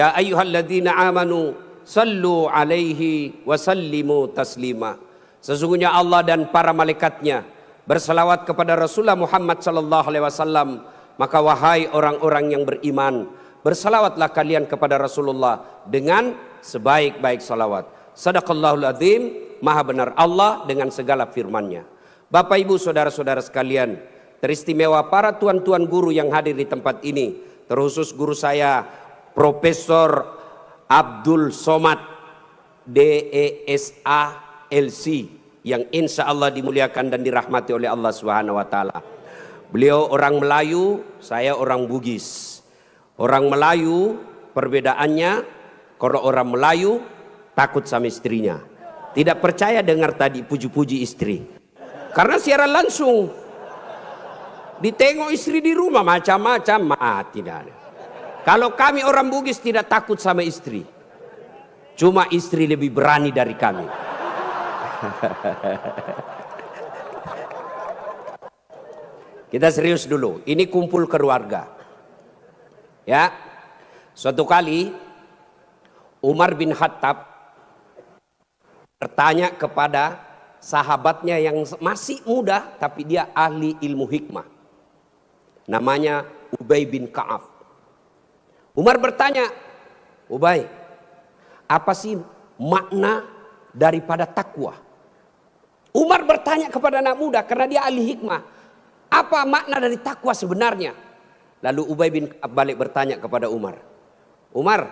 Ya ayyuhalladzina amanu sallu alaihi wa sallimu taslima. Sesungguhnya Allah dan para malaikatnya berselawat kepada Rasulullah Muhammad sallallahu alaihi wasallam. Maka wahai orang-orang yang beriman, bersalawatlah kalian kepada Rasulullah dengan sebaik-baik salawat. Sadaqallahul azim, maha benar Allah dengan segala firman-Nya. Bapak Ibu saudara-saudara sekalian, teristimewa para tuan-tuan guru yang hadir di tempat ini, terkhusus guru saya Profesor Abdul Somad DESA LC, yang insya Allah dimuliakan dan dirahmati oleh Allah Subhanahu wa Ta'ala. Beliau orang Melayu, saya orang Bugis. Orang Melayu perbedaannya, kalau orang Melayu takut sama istrinya, tidak percaya dengar tadi puji-puji istri, karena siaran langsung ditengok istri di rumah macam-macam, tidak ada. Kalau kami orang Bugis tidak takut sama istri, cuma istri lebih berani dari kami. Kita serius dulu, ini kumpul keluarga. Ya, suatu kali Umar bin Khattab bertanya kepada sahabatnya yang masih muda tapi dia ahli ilmu hikmah, namanya Ubay bin Ka'ab. Umar bertanya, Ubay, apa sih makna daripada takwa? Umar bertanya kepada anak muda karena dia ahli hikmah, apa makna dari takwa sebenarnya? Lalu Ubay bin Ka'ab balik bertanya kepada Umar, Umar,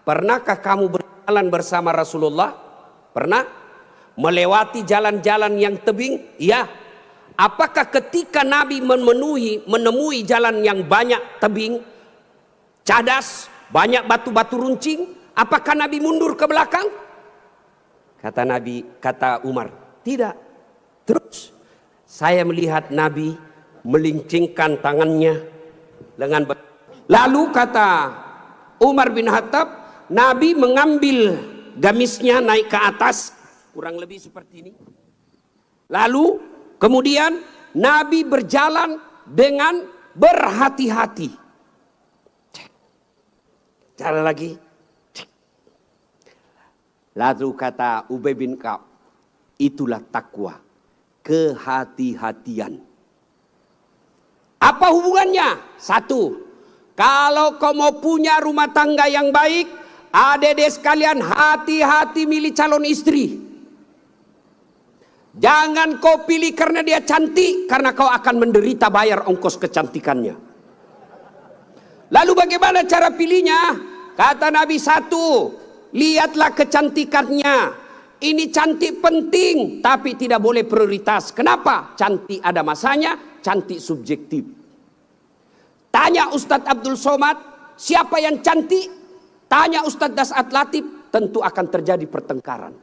pernahkah kamu berjalan bersama Rasulullah? Pernah? Melewati jalan-jalan yang tebing? Ya. Apakah ketika Nabi menemui jalan yang banyak tebing, cadas, banyak batu-batu runcing, apakah Nabi mundur ke belakang? Kata Umar, tidak. Terus saya melihat Nabi melincingkan tangannya dengan lalu kata Umar bin Khattab, Nabi mengambil gamisnya naik ke atas, kurang lebih seperti ini. Lalu kemudian Nabi berjalan dengan berhati-hati. Jalan lagi. Lalu kata Ubay bin Ka'ab, itulah takwa, kehati-hatian. Apa hubungannya? Satu, kalau kau mau punya rumah tangga yang baik, adik-adik sekalian, hati-hati milih calon istri. Jangan kau pilih karena dia cantik, karena kau akan menderita bayar ongkos kecantikannya. Lalu bagaimana cara pilihnya? Kata Nabi, satu, lihatlah kecantikannya. Ini cantik penting, tapi tidak boleh prioritas. Kenapa? Cantik ada masanya, cantik subjektif. Tanya Ustadz Abdul Somad, siapa yang cantik? Tanya Ustadz Das'at Latif, tentu akan terjadi pertengkaran.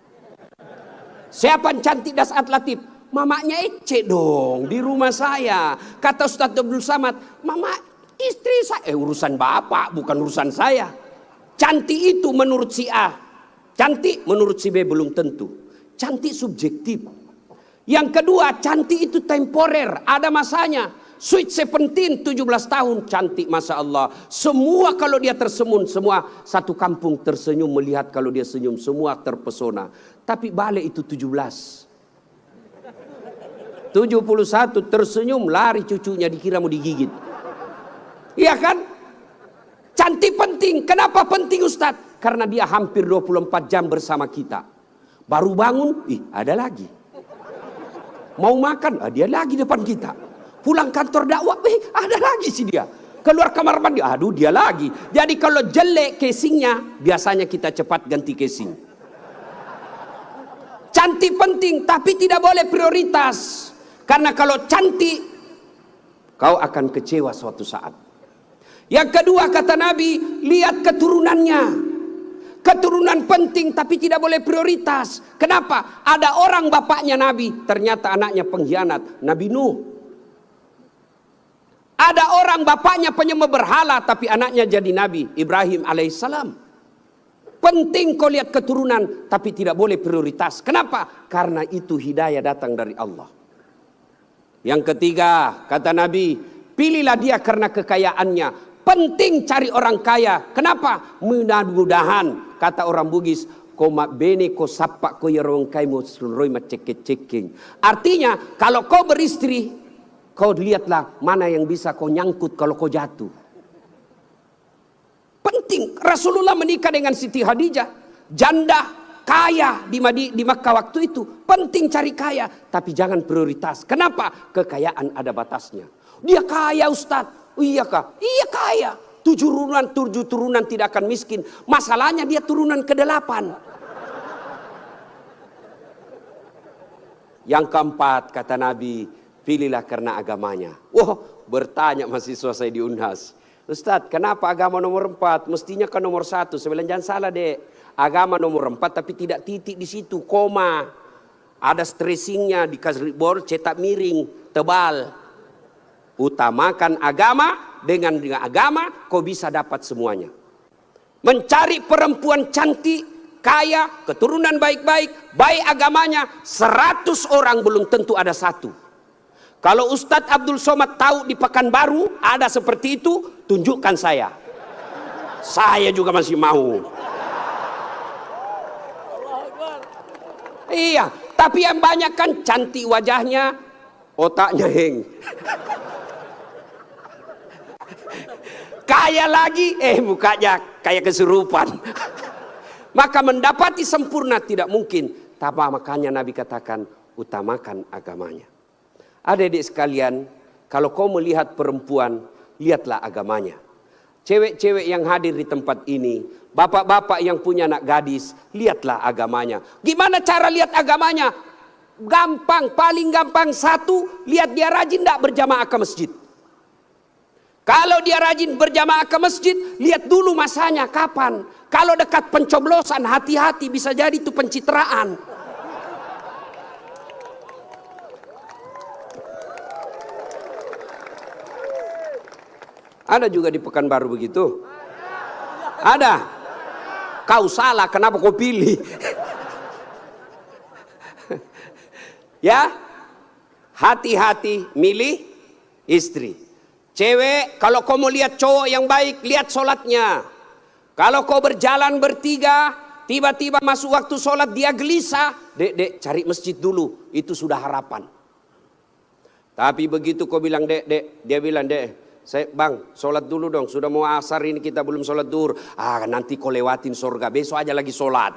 Siapa yang cantik Das'at Latif? Mamanya Ece dong, di rumah saya. Kata Ustadz Abdul Somad, mama istri saya, urusan bapak bukan urusan saya. Cantik itu menurut si A, cantik menurut si B belum tentu. Cantik subjektif. Yang kedua, cantik itu temporer, ada masanya. Sweet 17, 17 tahun, cantik Masya Allah. Semua kalau dia tersenyum, semua satu kampung tersenyum melihat kalau dia senyum, semua terpesona. Tapi balik itu 17. 71 tersenyum, lari cucunya dikira mau digigit. Iya kan? Cantik penting. Kenapa penting Ustadz? Karena dia hampir 24 jam bersama kita. Baru bangun, ada lagi. Mau makan, dia lagi depan kita. Pulang kantor dakwah, ada lagi sih dia. Keluar kamar mandi, aduh dia lagi. Jadi kalau jelek casingnya, biasanya kita cepat ganti casing. Cantik penting, tapi tidak boleh prioritas. Karena kalau cantik, kau akan kecewa suatu saat. Yang kedua kata Nabi, lihat keturunannya. Keturunan penting tapi tidak boleh prioritas. Kenapa? Ada orang bapaknya Nabi, ternyata anaknya pengkhianat. Nabi Nuh. Ada orang bapaknya penyembah berhala tapi anaknya jadi Nabi Ibrahim alaihissalam. Penting kau lihat keturunan tapi tidak boleh prioritas. Kenapa? Karena itu hidayah datang dari Allah. Yang ketiga kata Nabi, pilihlah dia karena kekayaannya. Penting cari orang kaya. Kenapa? Mudah-mudahan, kata orang Bugis, koma bene ko sapa ko yarong kai mo sunroy macek-ceking. Artinya, kalau kau beristri, kau lihatlah mana yang bisa kau nyangkut kalau kau jatuh. Penting. Rasulullah menikah dengan Siti Khadijah, janda kaya di Makkah waktu itu. Penting cari kaya, tapi jangan prioritas. Kenapa? Kekayaan ada batasnya. Dia kaya, Ustadz. Oh, iya kah? Iya kaya. 7 turunan tidak akan miskin. Masalahnya dia turunan ke-8. Yang keempat, kata Nabi, pilihlah karena agamanya. Wah, bertanya mahasiswa saya di Unhas, Ustadz, kenapa agama nomor 4? Mestinya kan nomor 1. Saya bilang, jangan salah dek. Agama nomor 4 tapi tidak titik di situ, koma. Ada stressingnya, dikasih board cetak miring, tebal. Utamakan agama, dengan agama kau bisa dapat semuanya. Mencari perempuan cantik, kaya, keturunan baik-baik, baik agamanya, 100 orang belum tentu ada 1. Kalau Ustadz Abdul Somad tahu di Pekanbaru ada seperti itu, tunjukkan saya. Saya juga masih mau. Iya, tapi yang banyak kan cantik wajahnya, otaknya heng. Kaya lagi, mukanya kayak kesurupan. Maka mendapati sempurna tidak mungkin. Tapi makanya Nabi katakan, utamakan agamanya. Adik-adik sekalian, kalau kau melihat perempuan, lihatlah agamanya. Cewek-cewek yang hadir di tempat ini, bapak-bapak yang punya anak gadis, lihatlah agamanya. Gimana cara lihat agamanya? Gampang, paling gampang. 1, lihat dia rajin tidak berjamaah ke masjid. Kalau dia rajin berjamaah ke masjid, lihat dulu masanya kapan. Kalau dekat pencoblosan, hati-hati, bisa jadi itu pencitraan. Ada juga di Pekanbaru begitu? Ada? Kau salah, kenapa kau pilih? Ya, hati-hati milih istri. Cewek, kalau kau mau lihat cowok yang baik, lihat sholatnya. Kalau kau berjalan bertiga, tiba-tiba masuk waktu sholat dia gelisah, dek, cari masjid dulu, itu sudah harapan. Tapi begitu kau bilang dek, dia bilang dek, bang, sholat dulu dong, sudah mau asar ini kita belum sholat duhur. Nanti kau lewatin surga, besok aja lagi sholat.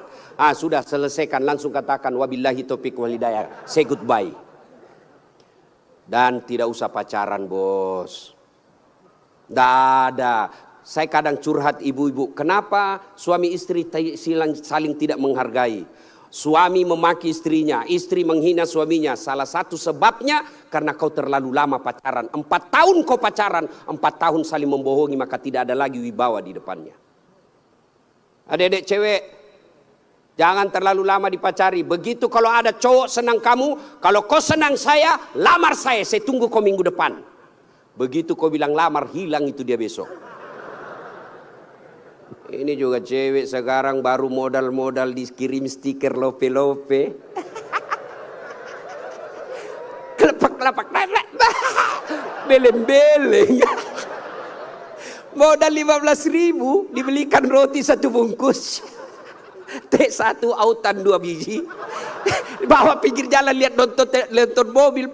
Sudah selesaikan, langsung katakan wabillahi taufiq wal hidayah, say goodbye. Dan tidak usah pacaran bos. Tidak ada. Saya kadang curhat ibu-ibu, kenapa suami istri saling tidak menghargai? Suami memaki istrinya, istri menghina suaminya. Salah satu sebabnya karena kau terlalu lama pacaran. 4 tahun kau pacaran, 4 tahun saling membohongi, maka tidak ada lagi wibawa di depannya. Adik-adik cewek, jangan terlalu lama dipacari. Begitu kalau ada cowok senang kamu, kalau kau senang saya, lamar saya tunggu kau minggu depan. Begitu kau bilang lamar, hilang itu dia besok. Ini juga cewek sekarang baru modal-modal dikirim stiker lope-lope. Kelepak-kelepak. Beleng-beleng. Modal 15.000 dibelikan roti 1 bungkus. Teh 1 autan 2 biji. Bawa pinggir jalan lihat nonton mobil.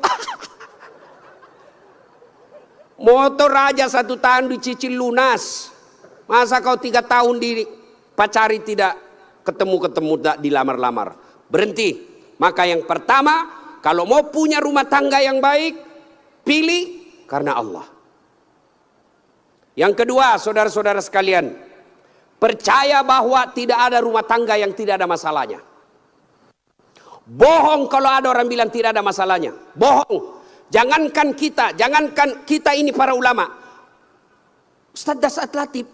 Motor aja 1 tahun dicicil lunas. Masa kau 3 tahun dipacari tidak ketemu dilamar-lamar. Berhenti. Maka yang pertama, kalau mau punya rumah tangga yang baik, pilih karena Allah. Yang kedua, saudara-saudara sekalian, percaya bahwa tidak ada rumah tangga yang tidak ada masalahnya. Bohong kalau ada orang bilang tidak ada masalahnya. Bohong. Jangankan kita ini para ulama. Ustaz Dasat Latif,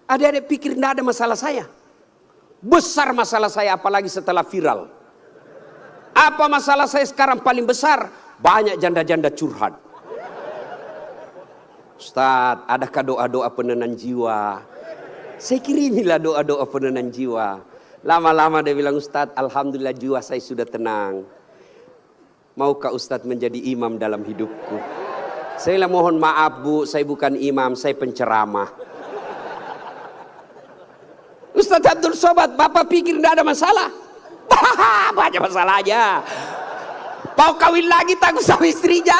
adik-adik pikir tidak ada masalah saya. Besar masalah saya, apalagi setelah viral. Apa masalah saya sekarang paling besar? Banyak janda-janda curhat. Ustaz, adakah doa-doa penenang jiwa? Saya kirimilah doa-doa penenang jiwa. Lama-lama dia bilang, Ustaz, alhamdulillah jiwa saya sudah tenang. Maukah Ustadz menjadi imam dalam hidupku? Saya mohon maaf bu, saya bukan imam, saya penceramah. Ustaz Abdul Somad, Bapak pikir tidak ada masalah? Banyak masalah aja. Mau kawin lagi takut sama istrinya.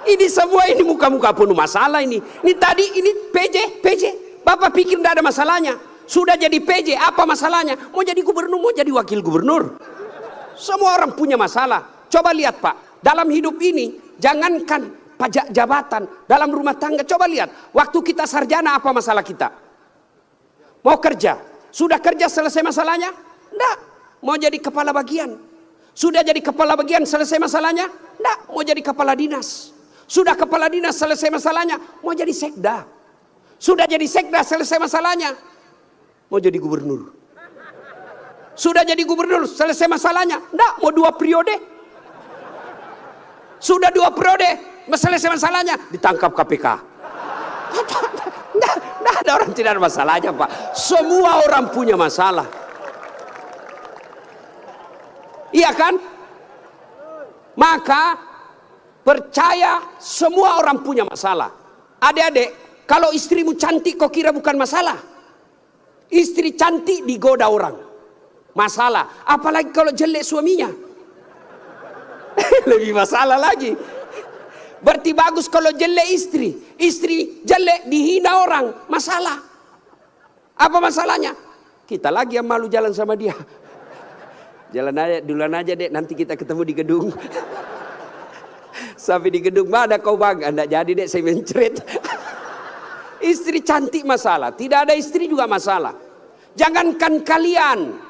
Ini semua ini muka-muka penuh masalah ini. Ini tadi ini PJ. Bapak pikir tidak ada masalahnya. Sudah jadi PJ, apa masalahnya? Mau jadi gubernur, mau jadi wakil gubernur. Semua orang punya masalah. Coba lihat Pak, dalam hidup ini jangankan pajak jabatan, dalam rumah tangga coba lihat. Waktu kita sarjana apa masalah kita? Mau kerja, sudah kerja selesai masalahnya? Enggak. Mau jadi kepala bagian, sudah jadi kepala bagian selesai masalahnya? Enggak. Mau jadi kepala dinas, sudah kepala dinas selesai masalahnya? Mau jadi sekda, sudah jadi sekda selesai masalahnya? Mau jadi gubernur, sudah jadi gubernur selesai masalahnya? Enggak. Mau 2 periode, sudah 2 periode selesai masalahnya? Ditangkap KPK. Nggak ada orang tidak ada masalahnya Pak. Semua orang punya masalah. Iya kan? Maka percaya semua orang punya masalah. Adik-adik, kalau istrimu cantik kau kira bukan masalah? Istri cantik digoda orang, masalah. Apalagi kalau jelek suaminya, lebih masalah lagi. Berarti bagus kalau jelek istri jelek dihina orang, masalah. Apa masalahnya? Kita lagi yang malu jalan sama dia. Jalan aja, duluan aja dek, nanti kita ketemu di gedung. Sampai di gedung, mana kau bang? Anda jadi dek, saya mencret. Istri cantik masalah, tidak ada istri juga masalah. Jangankan kalian,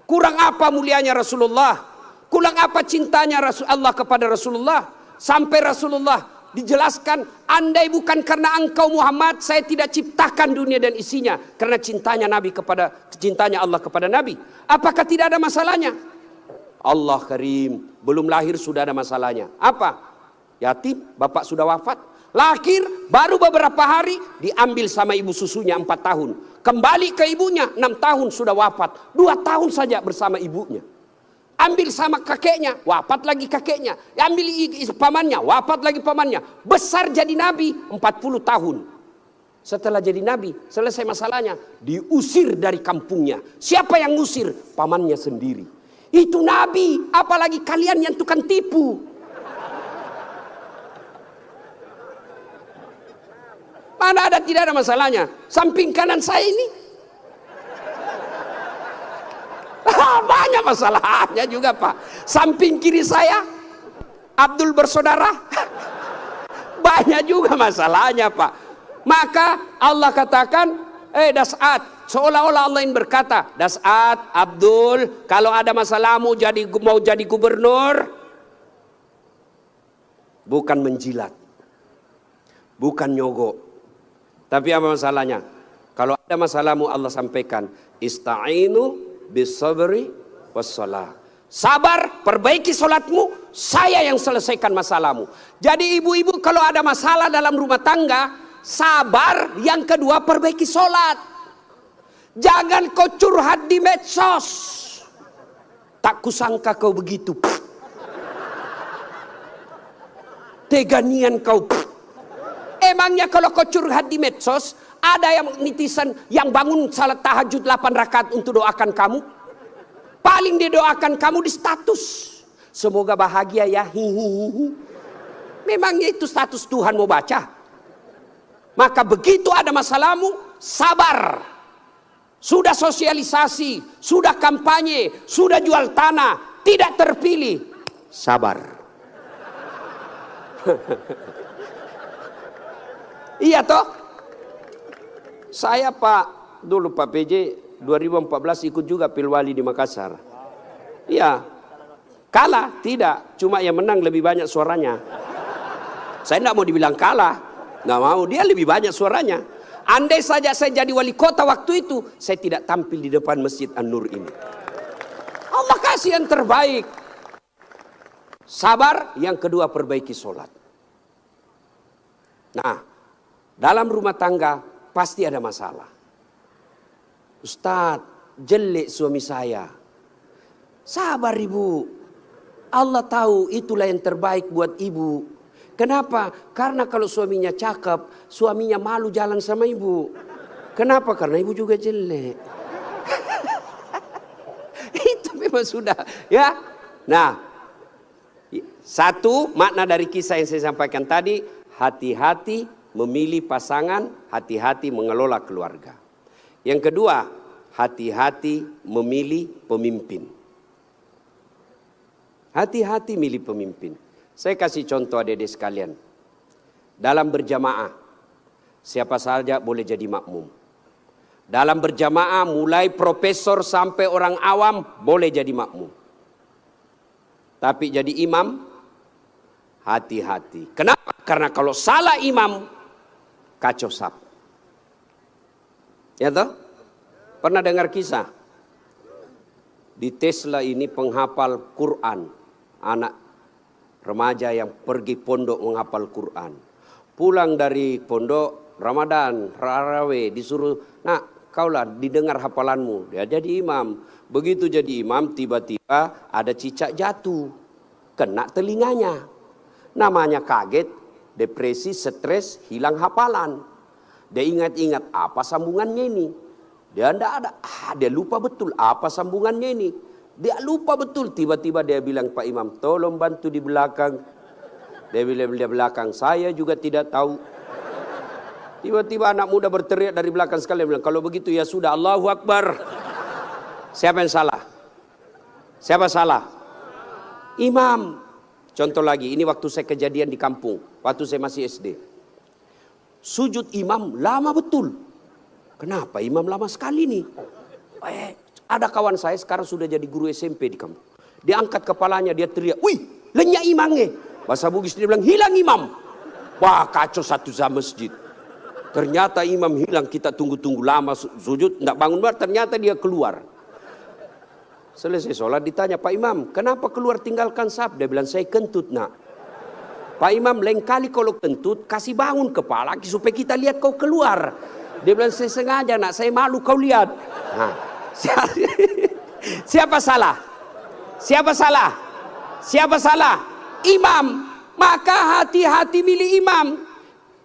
kurang apa mulianya Rasulullah, kurang apa cintanya Allah kepada Rasulullah, sampai Rasulullah dijelaskan, andai bukan karena engkau Muhammad, saya tidak ciptakan dunia dan isinya, karena cintanya Allah kepada Nabi. Apakah tidak ada masalahnya? Allah Karim, belum lahir sudah ada masalahnya. Apa? Yatim, bapak sudah wafat. Lahir baru beberapa hari diambil sama ibu susunya 4 tahun. Kembali ke ibunya 6 tahun sudah wafat. 2 tahun saja bersama ibunya. Ambil sama kakeknya, wafat lagi kakeknya. Ambil pamannya, wafat lagi pamannya. Besar jadi nabi 40 tahun. Setelah jadi nabi, selesai masalahnya, diusir dari kampungnya. Siapa yang ngusir? Pamannya sendiri. Itu nabi, apalagi kalian yang tukang tipu. Mana ada tidak ada masalahnya? Samping kanan saya ini banyak masalahnya juga Pak. Samping kiri saya Abdul bersaudara banyak juga masalahnya Pak. Maka Allah katakan, Das'at, seolah-olah Allah yang berkata, Das'at, Abdul, kalau ada masalahmu mau jadi gubernur, bukan menjilat, bukan nyogok. Tapi apa masalahnya? Kalau ada masalahmu Allah sampaikan, ista'inu bisabri wassalah. Sabar, perbaiki solatmu, saya yang selesaikan masalahmu. Jadi ibu-ibu kalau ada masalah dalam rumah tangga, sabar. Yang kedua, perbaiki solat. Jangan kau curhat di medsos. Tak kusangka kau begitu. Teganian kau. Emangnya kalau kau curhat di medsos, ada yang netizen yang bangun salat tahajud 8 rakaat untuk doakan kamu? Paling dia doakan kamu di status, semoga bahagia ya, hihihi. Memangnya itu status Tuhan mau baca? Maka begitu ada masalahmu, sabar. Sudah sosialisasi, sudah kampanye, sudah jual tanah, tidak terpilih, sabar. Iya toh? Saya Pak, dulu Pak PJ 2014 ikut juga Pilwali di Makassar. Iya. Kalah? Tidak. Cuma yang menang lebih banyak suaranya. Saya tidak mau dibilang kalah. Nggak mau. Dia lebih banyak suaranya. Andai saja saya jadi wali kota waktu itu, saya tidak tampil di depan Masjid An-Nur ini. Allah kasih yang terbaik. Sabar. Yang kedua, perbaiki sholat. Nah, dalam rumah tangga pasti ada masalah. Ustadz, jelek suami saya. Sabar ibu. Allah tahu itulah yang terbaik buat ibu. Kenapa? Karena kalau suaminya cakep, suaminya malu jalan sama ibu. Kenapa? Karena ibu juga jelek. memang sudah ya. Nah, satu makna dari kisah yang saya sampaikan tadi, hati-hati memilih pasangan, hati-hati mengelola keluarga. Yang kedua, hati-hati memilih pemimpin. Hati-hati milih pemimpin. Saya kasih contoh adik-adik sekalian. Dalam berjamaah, siapa saja boleh jadi makmum. Dalam berjamaah, mulai profesor sampai orang awam boleh jadi makmum. Tapi jadi imam, hati-hati. Kenapa? Karena kalau salah imam, kacau sap. Ya toh? Pernah dengar kisah? Di Tesla ini penghafal Quran. Anak remaja yang pergi pondok menghafal Quran. Pulang dari pondok, Ramadan, Tarawih, disuruh, nak, kaulah didengar hafalanmu. Dia jadi imam. Begitu jadi imam, tiba-tiba ada cicak jatuh. Kena telinganya. Namanya kaget, depresi, stres, hilang hafalan. Dia ingat-ingat apa sambungannya ini. Dia tidak ada. Dia lupa betul apa sambungannya ini. Dia lupa betul. Tiba-tiba dia bilang, Pak Imam, tolong bantu di belakang. Dia bilang di belakang, saya juga tidak tahu. Tiba-tiba anak muda berteriak dari belakang sekali. Dia bilang, kalau begitu ya sudah, Allahu Akbar. Siapa yang salah? Siapa salah? Imam. Contoh lagi, ini waktu saya kejadian di kampung. Waktu saya masih SD. Sujud imam lama betul. Kenapa imam lama sekali nih? Ada kawan saya sekarang sudah jadi guru SMP di kampung. Dia angkat kepalanya, dia teriak, wih, lenyap imamnya. Bahasa Bugis dia bilang, hilang imam. Wah, kacau satu sama masjid. Ternyata imam hilang, kita tunggu-tunggu lama sujud, tidak bangun, ternyata dia keluar. Selesai sholat ditanya, Pak Imam, kenapa keluar tinggalkan saf? Dia bilang, saya kentut nak. Pak Imam, lain kali kalau kentut, kasih bangun kepala supaya kita lihat kau keluar. Dia bilang, saya sengaja nak, saya malu kau lihat. Nah, siapa salah? Siapa salah? Siapa salah? Imam. Maka hati-hati milih imam.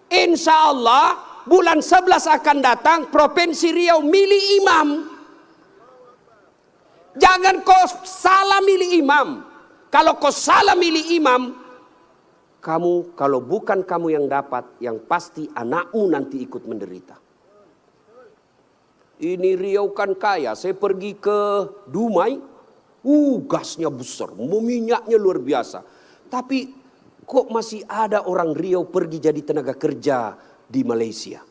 Insya Allah bulan 11 akan datang, Provinsi Riau milih imam. Jangan kau salah milih imam. Kalau kau salah milih imam, kamu, kalau bukan kamu yang dapat, yang pasti anakmu nanti ikut menderita. Ini Riau kan kaya. Saya pergi ke Dumai, gasnya besar, minyaknya luar biasa. Tapi kok masih ada orang Riau pergi jadi tenaga kerja di Malaysia?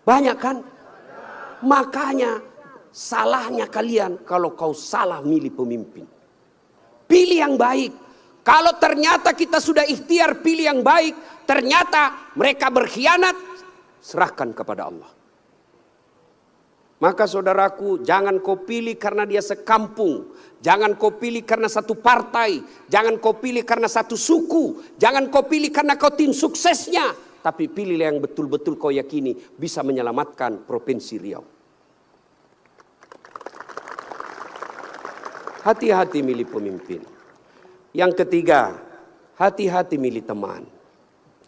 Banyak kan? Makanya salahnya kalian kalau kau salah milih pemimpin. Pilih yang baik. Kalau ternyata kita sudah ikhtiar pilih yang baik, ternyata mereka berkhianat, serahkan kepada Allah. Maka saudaraku, jangan kau pilih karena dia sekampung. Jangan kau pilih karena satu partai. Jangan kau pilih karena satu suku. Jangan kau pilih karena kau tim suksesnya. Tapi pilihlah yang betul-betul kau yakini bisa menyelamatkan Provinsi Riau. Hati-hati milih pemimpin. Yang ketiga, hati-hati milih teman.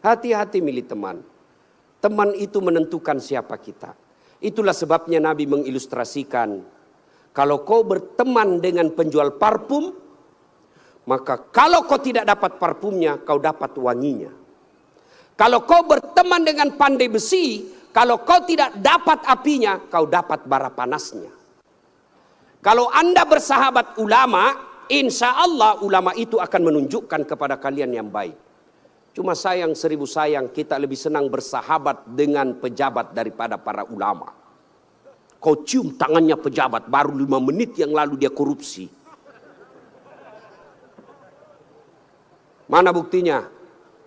Hati-hati milih teman. Teman itu menentukan siapa kita. Itulah sebabnya Nabi mengilustrasikan, kalau kau berteman dengan penjual parfum, maka kalau kau tidak dapat parfumnya, kau dapat wanginya. Kalau kau berteman dengan pandai besi, kalau kau tidak dapat apinya, kau dapat bara panasnya. Kalau Anda bersahabat ulama, insya Allah ulama itu akan menunjukkan kepada kalian yang baik. Cuma sayang 1000 sayang, kita lebih senang bersahabat dengan pejabat daripada para ulama. Kau cium tangannya pejabat, baru 5 menit yang lalu dia korupsi. Mana buktinya?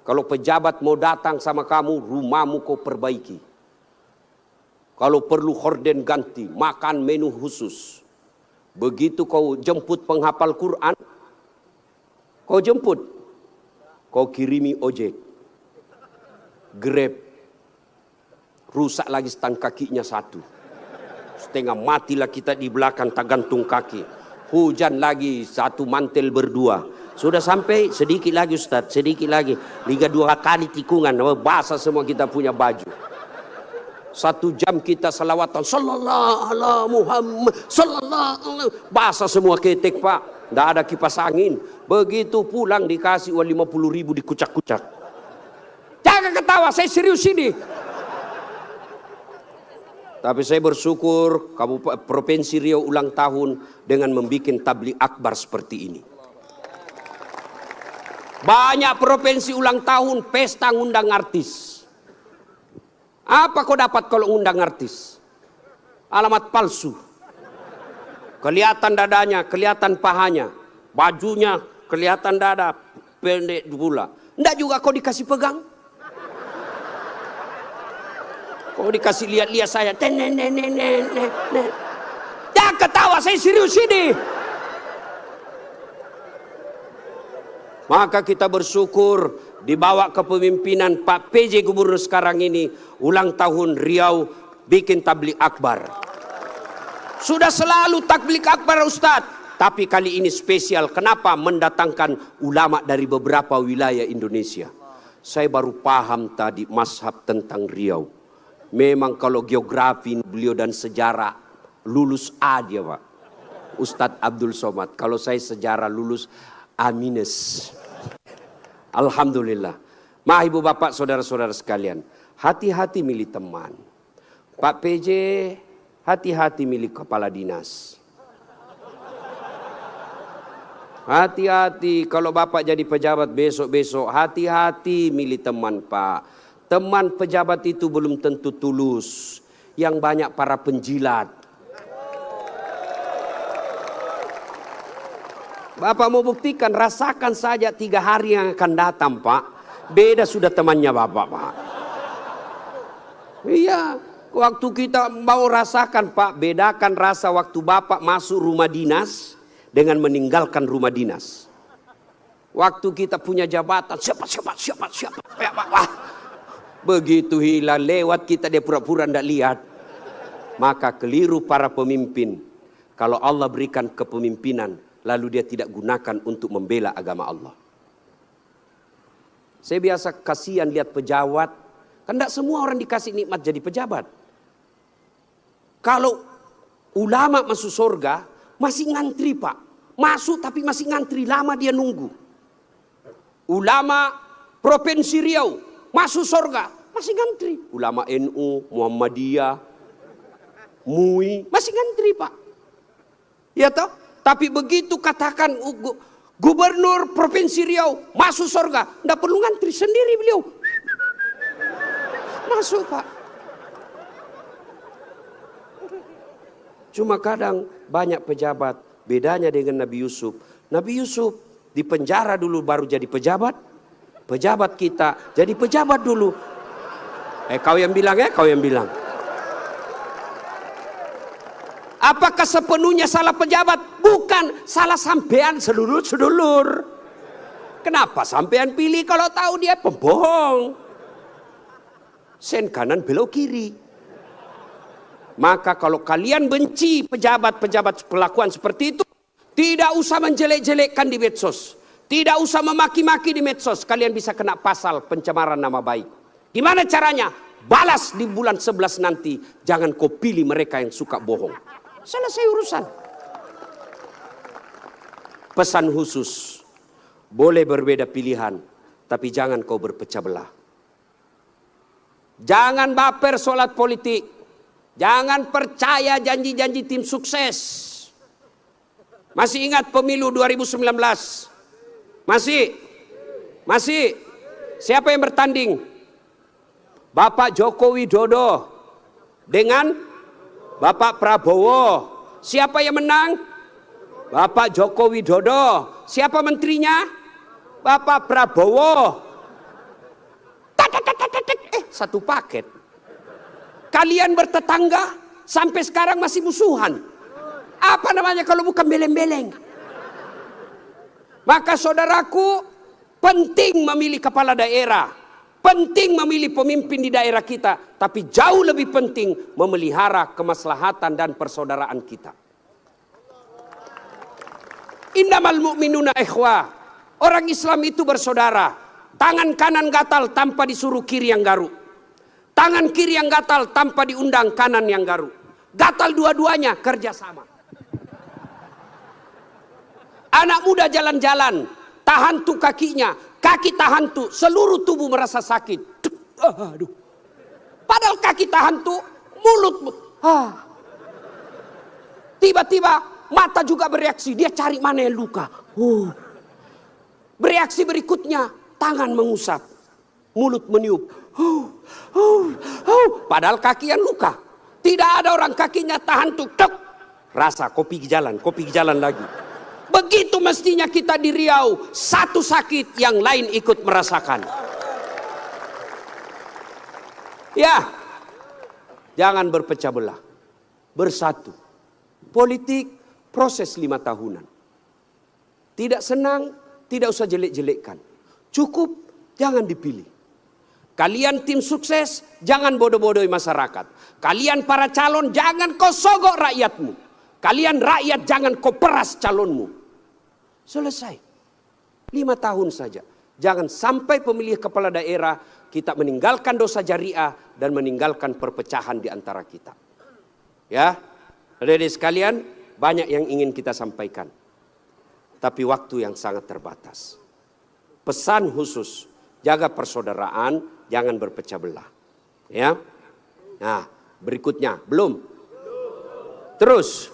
Kalau pejabat mau datang sama kamu, rumahmu kau perbaiki. Kalau perlu horden ganti, makan menu khusus. Begitu kau jemput penghafal Quran, kau jemput, kau kirimi ojek, Grab, rusak lagi stang kakinya satu, setengah matilah kita di belakang tak gantung kaki, hujan lagi satu mantel berdua, sudah sampai sedikit lagi Ustaz, sedikit lagi, 2 kali tikungan, basah semua kita punya baju. 1 jam kita salawatan, sallallahu ala Muhammad, sallallahu ala, basah semua ketek Pak, nggak ada kipas angin. Begitu pulang dikasih uang 50.000 dikucak-kucak. Jangan ketawa, saya serius ini. Tapi saya bersyukur Provinsi Riau ulang tahun dengan membuat tabligh akbar seperti ini. Banyak provinsi ulang tahun pesta ngundang artis. Apa kau dapat kalau ngundang artis? Alamat palsu. Kelihatan dadanya, kelihatan pahanya, bajunya kelihatan dada, pendek pula. Enggak juga kau dikasih pegang. Kau dikasih lihat-lihat saya. Jangan ketawa, saya serius ini. Maka kita bersyukur dibawa kepemimpinan Pak PJ Gubernur sekarang ini, ulang tahun Riau bikin tabligh akbar. Sudah selalu tabligh akbar Ustadz, tapi kali ini spesial. Kenapa? Mendatangkan ulama dari beberapa wilayah Indonesia. Saya baru paham tadi mazhab tentang Riau. Memang kalau geografi beliau dan sejarah lulus A dia Pak, Ustadz Abdul Somad. Kalau saya sejarah lulus A-. Alhamdulillah. Mah ibu bapak saudara-saudara sekalian, hati-hati milih teman. Pak PJ, hati-hati milih kepala dinas. Hati-hati kalau bapak jadi pejabat besok-besok, hati-hati milih teman Pak. Teman pejabat itu belum tentu tulus, yang banyak para penjilat. Bapak mau buktikan, rasakan saja 3 hari yang akan datang Pak. Beda sudah temannya Bapak Pak. Iya, waktu kita mau rasakan Pak, bedakan rasa waktu Bapak masuk rumah dinas dengan meninggalkan rumah dinas. Waktu kita punya jabatan, siapa. Ya, Pak. Begitu hilang lewat kita dia pura-pura tidak lihat. Maka keliru para pemimpin. Kalau Allah berikan kepemimpinan, lalu dia tidak gunakan untuk membela agama Allah. Saya biasa kasihan lihat pejabat. Kan tidak semua orang dikasih nikmat jadi pejabat. Kalau ulama masuk surga, masih ngantri Pak. Masuk tapi masih ngantri, lama dia nunggu. Ulama Provinsi Riau, masuk surga, masih ngantri. Ulama NU, Muhammadiyah, MUI, masih ngantri Pak. Ya toh? Tapi begitu katakan Gubernur Provinsi Riau masuk surga, tidak perlu ngantri, sendiri beliau masuk Pak. Cuma kadang banyak pejabat, bedanya dengan Nabi Yusuf. Nabi Yusuf di penjara dulu baru jadi pejabat. Pejabat kita jadi pejabat dulu. Kau yang bilang kau yang bilang. Apakah sepenuhnya salah pejabat? Bukan, salah sampean sedulur-sedulur. Kenapa sampean pilih kalau tahu dia pembohong? Sen kanan belok kiri. Maka kalau kalian benci pejabat-pejabat kelakuan seperti itu, tidak usah menjelek-jelekkan di medsos. Tidak usah memaki-maki di medsos. Kalian bisa kena pasal pencemaran nama baik. Gimana caranya? Balas di bulan 11 nanti. Jangan kau pilih mereka yang suka bohong. Selesai urusan. Pesan khusus, boleh berbeda pilihan, tapi jangan kau berpecah belah. Jangan baper solat politik. Jangan percaya janji-janji tim sukses. Masih ingat pemilu 2019? Masih? Siapa yang bertanding? Bapak Joko Widodo dengan Bapak Prabowo. Siapa yang menang? Bapak Joko Widodo. Siapa menterinya? Bapak Prabowo. Satu paket. Kalian bertetangga sampai sekarang masih musuhan. Apa namanya kalau bukan beleng-beleng? Maka saudaraku, penting memilih kepala daerah. Penting memilih pemimpin di daerah kita, tapi jauh lebih penting memelihara kemaslahatan dan persaudaraan kita. Innamal mu'minuna ikhwah. Orang Islam itu bersaudara. Tangan kanan gatal tanpa disuruh kiri yang garuk. Tangan kiri yang gatal tanpa diundang kanan yang garuk. Gatal dua-duanya kerjasama. Anak muda jalan-jalan, tahan tuh kakinya, kaki tahan tuh, seluruh tubuh merasa sakit. Aduh. Padahal kaki tahan tuh, mulut. Tiba-tiba mata juga bereaksi, dia cari mana yang luka. Bereaksi berikutnya, tangan mengusap, mulut meniup. Padahal kaki yang luka. Tidak ada orang kakinya tahan tuh, rasa kopi jalan lagi. Begitu mestinya kita di Riau, satu sakit yang lain ikut merasakan. Ya, jangan berpecah belah, bersatu. Politik proses 5 tahunan. Tidak senang, tidak usah jelek-jelekkan. Cukup, jangan dipilih. Kalian tim sukses, jangan bodoh-bodohi masyarakat. Kalian para calon, jangan kau sogok rakyatmu. Kalian rakyat, jangan kau peras calonmu. Selesai. 5 tahun saja. Jangan sampai pemilih kepala daerah kita meninggalkan dosa jariah dan meninggalkan perpecahan di antara kita. Ya, adik-adik sekalian, banyak yang ingin kita sampaikan. Tapi waktu yang sangat terbatas. Pesan khusus, jaga persaudaraan, jangan berpecah belah. Ya. Nah, berikutnya, belum. Terus.